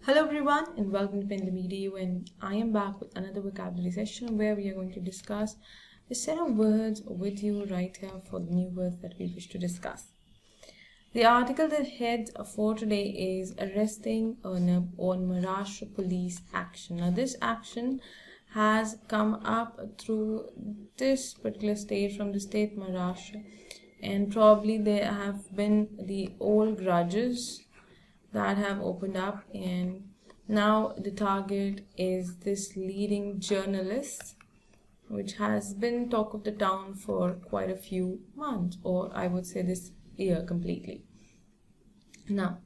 Hello everyone and welcome to Pendimedia, and I am back with another vocabulary session where we are going to discuss a set of words with you right here for the new words that we wish to discuss. The article that heads for today is Arresting Arnab on Maharashtra Police Action. Now this action has come up through this particular state, from the state Maharashtra, and probably there have been the old grudges that have opened up, and now the target is this leading journalist, which has been talk of the town for quite a few months, or I would say this year completely. Now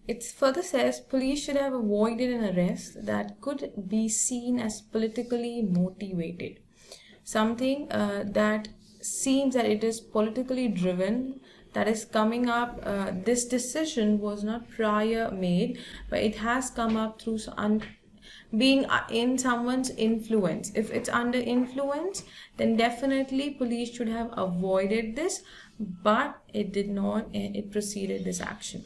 it further says police should have avoided an arrest that could be seen as politically motivated, something that seems that it is politically driven, that is coming up. This decision was not prior made, but it has come up through being in someone's influence. If it's under influence, then definitely police should have avoided this, but it did not, and it proceeded this action.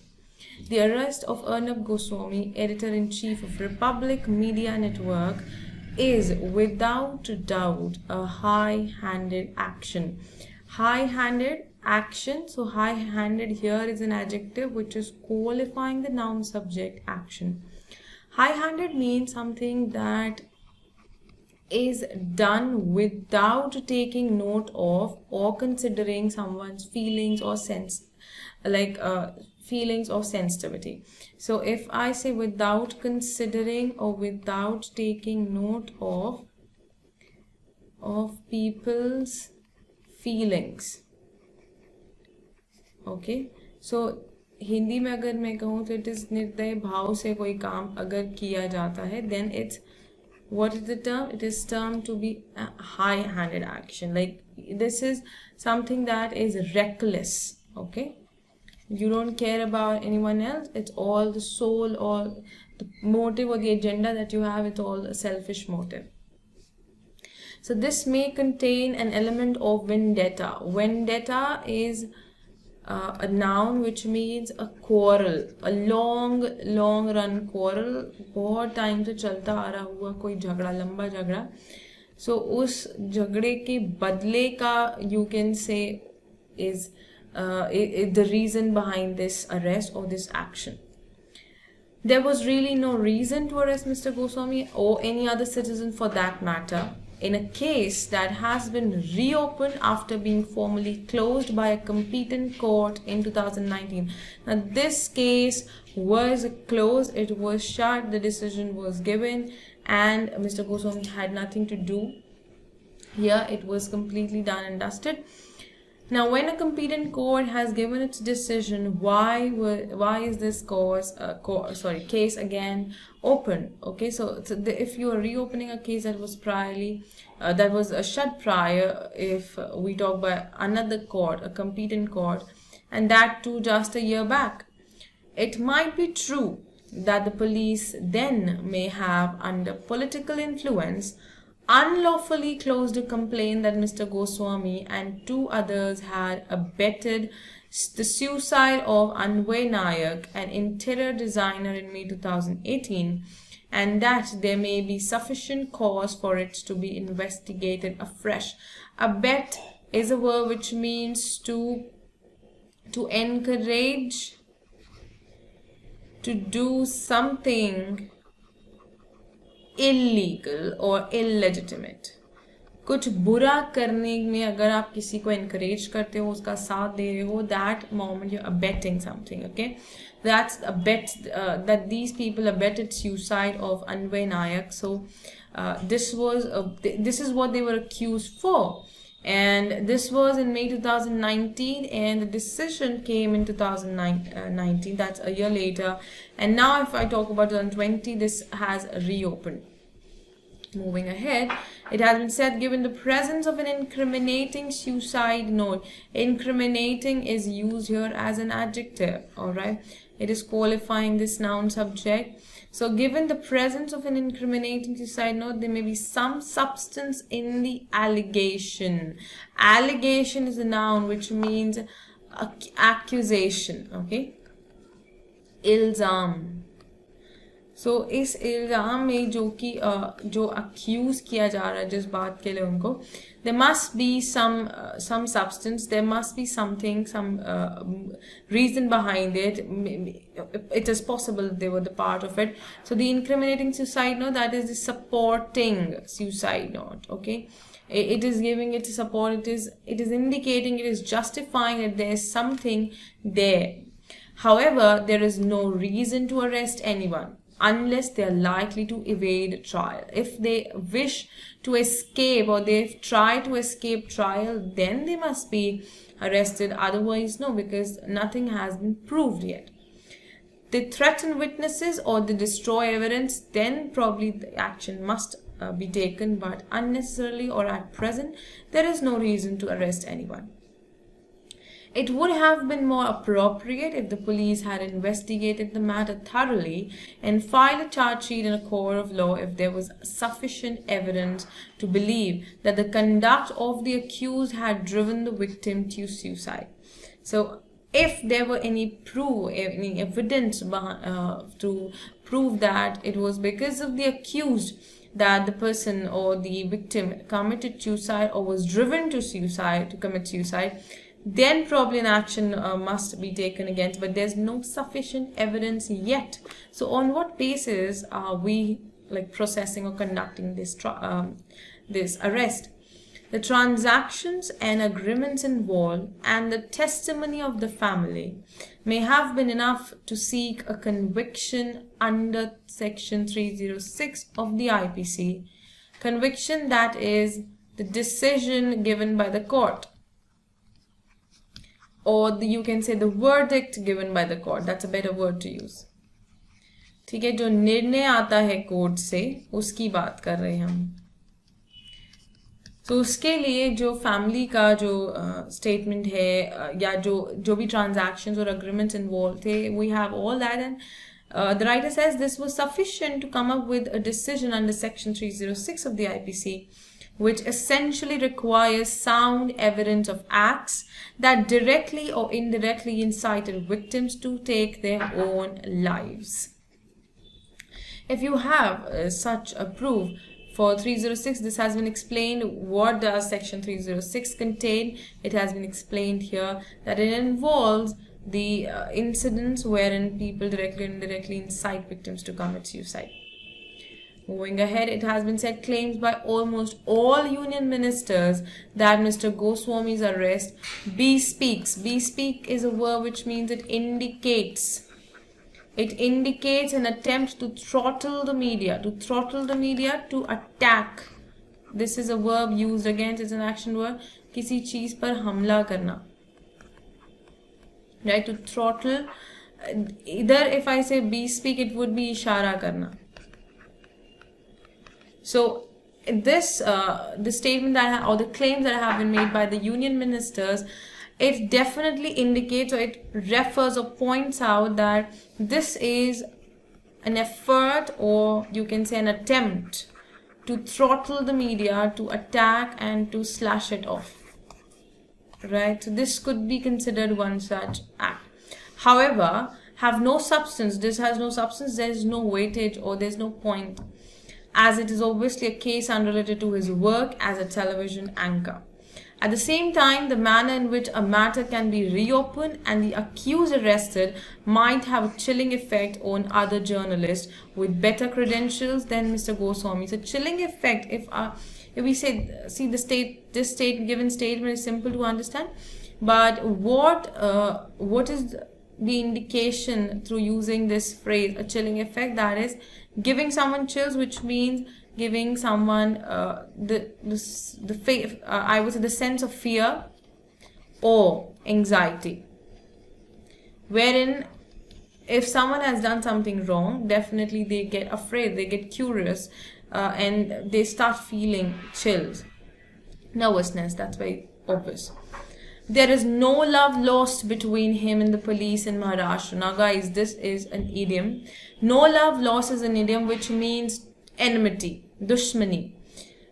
The arrest of Arnab Goswami, editor-in-chief of Republic Media Network, is without doubt a high-handed action. High-handed action, so high-handed here is an adjective which is qualifying the noun subject action. High-handed means something that is done without taking note of or considering someone's feelings or feelings or sensitivity. So if I say without considering or without taking note of people's feelings, okay, so Hindi में अगर मैं कहूँ तो it is निर्दय भाव से कोई काम अगर किया जाता है, then it's, what is the term? It is termed to be a high-handed action. Like this is something that is reckless, okay? You don't care about anyone else. It's all the soul or the motive or the agenda that you have. It's all a selfish motive. So this may contain an element of vendetta. Vendetta is a noun which means a quarrel, a long run quarrel, बहुत time से चलता आ रहा हुआ कोई झगड़ा, लंबा झगड़ा. So उस झगड़े के बदले का, you can say, is the reason behind this arrest or this action. There was really no reason to arrest Mr. Goswami or any other citizen for that matter in a case that has been reopened after being formally closed by a competent court in 2019. Now this case was closed, it was shut, the decision was given, and Mr. Goswami had nothing to do here. It was completely done and dusted. Now, when a competent court has given its decision, why is this case again open? Okay, so if you are reopening a case that was that was shut prior, if we talk about another court, a competent court, and that too just a year back, it might be true that the police then may have, under political influence, unlawfully closed a complaint that Mr. Goswami and two others had abetted the suicide of Anvay Nayak, an interior designer, in May 2018, and that there may be sufficient cause for it to be investigated afresh. Abet is a word which means to encourage, to do something illegal or illegitimate. कुछ बुरा करने में अगर आप किसी को encourage करते हो, उसका साथ दे रहे हो, that moment you're abetting something, okay? That's abet, that these people abetted suicide of Anvay Nayak. So this is what they were accused for, and this was in May 2019, and the decision came in 2019. That's a year later, and now if I talk about 2020, this has reopened. Moving ahead, it has been said, given the presence of an incriminating suicide note. Incriminating is used here as an adjective, alright? It is qualifying this noun subject. So given the presence of an incriminating suicide note, there may be some substance in the allegation. Allegation is a noun which means accusation, okay? Ilzam. सो इस इल्ज़ाम में जो accuse किया जा रहा है जिस बात के लिए उनको, there must be some substance, there must be something, some reason behind it. It is possible they were the part of it. So the incriminating suicide note, that is the supporting suicide note. Okay, it is giving it support, it is indicating, it is justifying that there is something there. However, there is no reason to arrest anyone unless they are likely to evade trial. If they wish to escape or they've tried to escape trial, then they must be arrested. Otherwise, no, because nothing has been proved yet. They threaten witnesses or they destroy evidence, then probably the action must be taken, but unnecessarily or at present, there is no reason to arrest anyone. It would have been more appropriate if the police had investigated the matter thoroughly and filed a charge sheet in a court of law if there was sufficient evidence to believe that the conduct of the accused had driven the victim to suicide. So, if there were any evidence to prove that it was because of the accused that the person or the victim committed suicide or was driven to commit suicide, then probably an action must be taken against, but there's no sufficient evidence yet. So on what basis are we processing or conducting this arrest? The transactions and agreements involved and the testimony of the family may have been enough to seek a conviction under section 306 of the IPC. Conviction, that is the decision given by the court, or you can say the verdict given by the court. That's a better word to use. ठीक है, जो निर्णय आता है court से उसकी बात कर रहे हैं हम. तो उसके लिए जो फैमिली का जो स्टेटमेंट है या जो भी ट्रांजैक्शंस और अग्रीमेंट्स इन्वॉल्व थे, we have all that, and the writer says this was sufficient to come up with a decision under section 306 of the IPC, which essentially requires sound evidence of acts that directly or indirectly incited victims to take their own lives. If you have such a proof for 306, this has been explained. What does section 306 contain? It has been explained here that it involves the incidents wherein people directly or indirectly incite victims to commit suicide. Moving ahead, it has been said claims by almost all union ministers that Mr. Goswami's arrest bespeaks. Bespeak is a verb which means it indicates an attempt to throttle the media, to attack. This is a verb used against, it's an action verb. किसी चीज पर हमला करना. Right, to throttle. Either if I say bespeak, it would be ishara karna. So this the statement that or the claims that have been made by the union ministers, it definitely indicates or it refers or points out that this is an effort, or you can say an attempt, to throttle the media, to attack and to slash it off. Right, so this could be considered one such act. However, have no substance. This has no substance. There is no weightage or there is no point, as it is obviously a case unrelated to his work as a television anchor. At the same time, the manner in which a matter can be reopened and the accused arrested might have a chilling effect on other journalists with better credentials than Mr. Goswami. It's a chilling effect. If we say, see, this given statement is simple to understand, but what is the indication through using this phrase, a chilling effect? That is giving someone chills, which means giving someone I would say the sense of fear or anxiety, wherein if someone has done something wrong, definitely they get afraid, they get curious, and they start feeling chills, nervousness. That's very obvious. There is no love lost between him and the police in Maharashtra. Now guys, this is an idiom. No love lost is an idiom which means enmity, dushmani.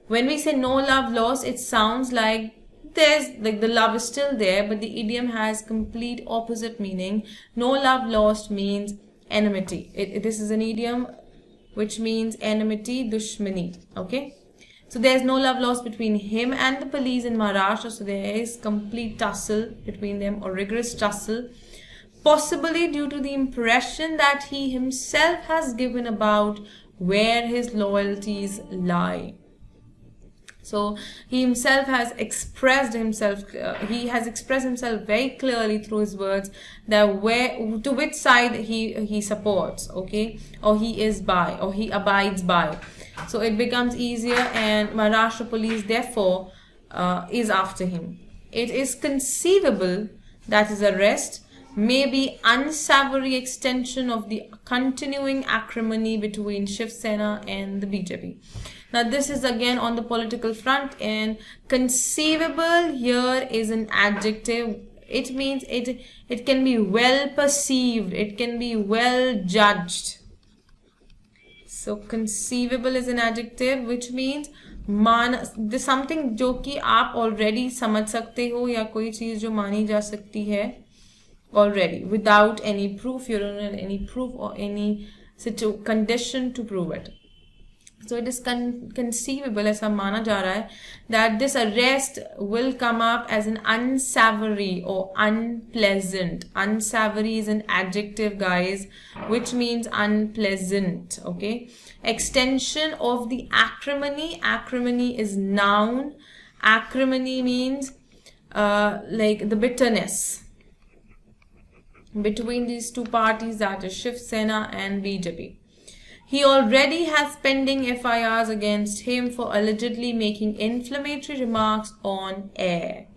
When we say no love lost, it sounds like the love is still there, but the idiom has complete opposite meaning. No love lost means enmity. This is an idiom which means enmity, dushmani. Okay, so there's no love lost between him and the police in Maharashtra. So there is complete tussle between them, or rigorous tussle, possibly due to the impression that he himself has given about where his loyalties lie. So he himself has expressed himself, he has expressed himself very clearly through his words that to which side he supports, okay, or he is by, or he abides by. So it becomes easier, and Maharashtra police therefore is after him. It is conceivable that his arrest may be unsavory extension of the continuing acrimony between Shiv Sena and the BJP. Now this is again on the political front, and conceivable here is an adjective. It means it can be well perceived, it can be well judged. So conceivable is an adjective which means this something जो कि आप already समझ सकते हो, या कोई चीज जो मानी जा सकती है already without any proof. You don't need any proof or any condition to prove it. So it is conceivable, ऐसा माना जा रहा है, that this arrest will come up as an unsavory or unpleasant. Unsavory is an adjective, guys, which means unpleasant. Okay, extension of the acrimony. Acrimony is noun. Acrimony means like the bitterness between these two parties, that is Shiv Sena and BJP. He already has pending FIRs against him for allegedly making inflammatory remarks on air.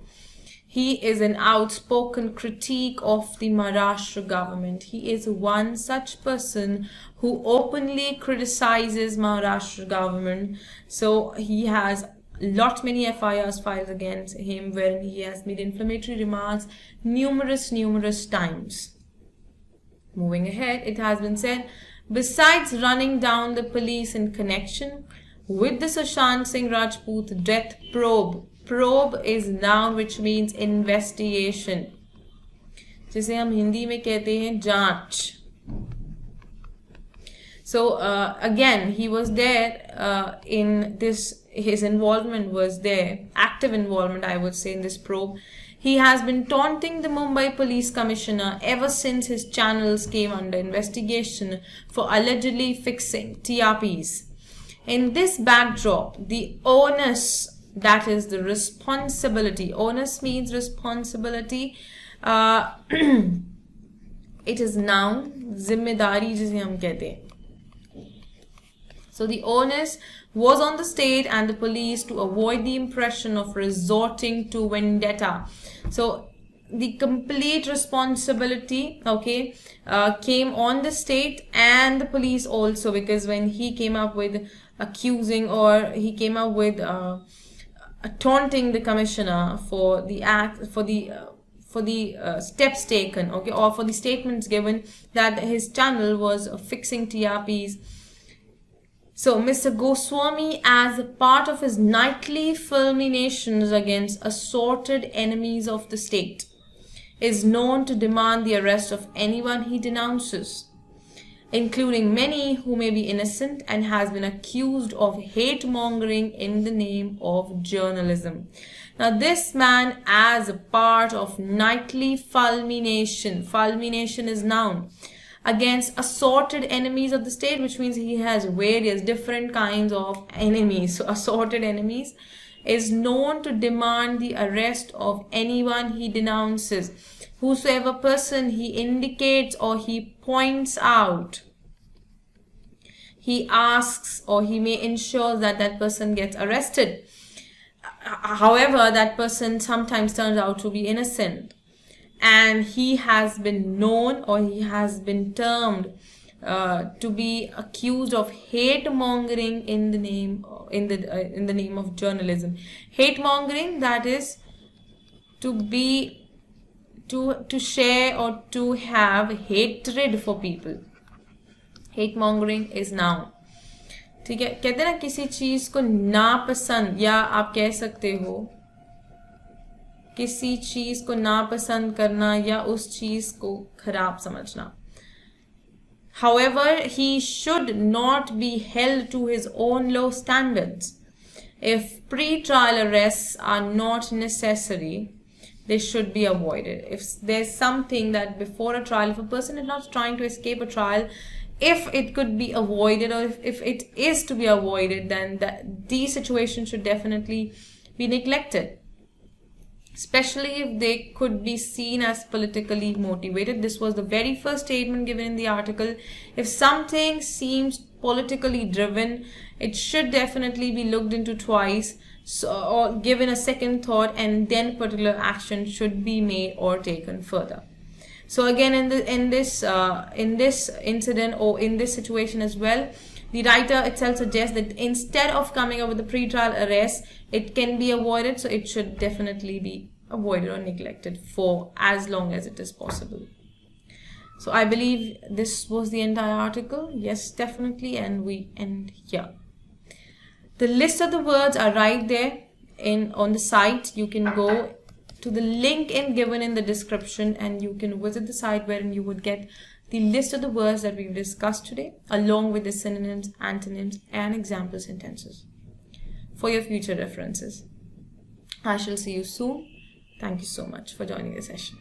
He is an outspoken critique of the Maharashtra government. He is one such person who openly criticizes Maharashtra government. So he has many FIRs filed against him wherein he has made inflammatory remarks numerous times. Moving ahead, it has been said, besides running down the police in connection with the Sushant Singh Rajput death probe. Probe is noun which means investigation, जिसे हम हिंदी में कहते हैं जांच. So again, he was there in this, his involvement was there, active involvement I would say, in this probe. He has been taunting the Mumbai Police Commissioner ever since his channels came under investigation for allegedly fixing TRPs. In this backdrop, the onus, that is the responsibility, onus means responsibility, it is noun, zimmedari जिसे हम कहते हैं. So the onus was on the state and the police to avoid the impression of resorting to vendetta. So the complete responsibility, okay, came on the state and the police also, because when he came up with accusing, or he came up with taunting the commissioner for the act, for the steps taken, okay, or for the statements given that his channel was fixing TRPs. So Mr. Goswami, as a part of his nightly fulminations against assorted enemies of the state, is known to demand the arrest of anyone he denounces, including many who may be innocent, and has been accused of hate-mongering in the name of journalism. Now this man, as a part of nightly fulmination, fulmination is noun, against assorted enemies of the state, which means he has various different kinds of enemies. So assorted enemies, is known to demand the arrest of anyone he denounces. Whosoever person he indicates or he points out, he asks or he may ensure that that person gets arrested. However, that person sometimes turns out to be innocent, and he has been known, or he has been termed to be accused of hate mongering in the name of journalism. Hate mongering, that is to share or to have hatred for people. Hate mongering is noun. ठीक है, कहते हैं ना किसी चीज को नापसंद, या आप कह सकते हो किसी चीज को नापसंद करना या उस चीज को खराब समझना. However, he should not be held to his own low standards. If pre-trial arrests are not necessary, they should be avoided. If there's something that before a trial, if a person is not trying to escape a trial, if it could be avoided, or if it is to be avoided, then these situations should definitely be neglected, especially if they could be seen as politically motivated. This was the very first statement given in the article. If something seems politically driven, it should definitely be looked into twice, or given a second thought, and then particular action should be made or taken further. So again, in this incident, or in this situation as well, the writer itself suggests that instead of coming up with a pre-trial arrest, it can be avoided. So it should definitely be avoided or neglected for as long as it is possible. So I believe this was the entire article. Yes, definitely. And we end here. The list of the words are right there on the site. You can go to the link given in the description, and you can visit the site wherein you would get the list of the words that we've discussed today, along with the synonyms, antonyms, and example sentences for your future references. I shall see you soon. Thank you so much for joining the session.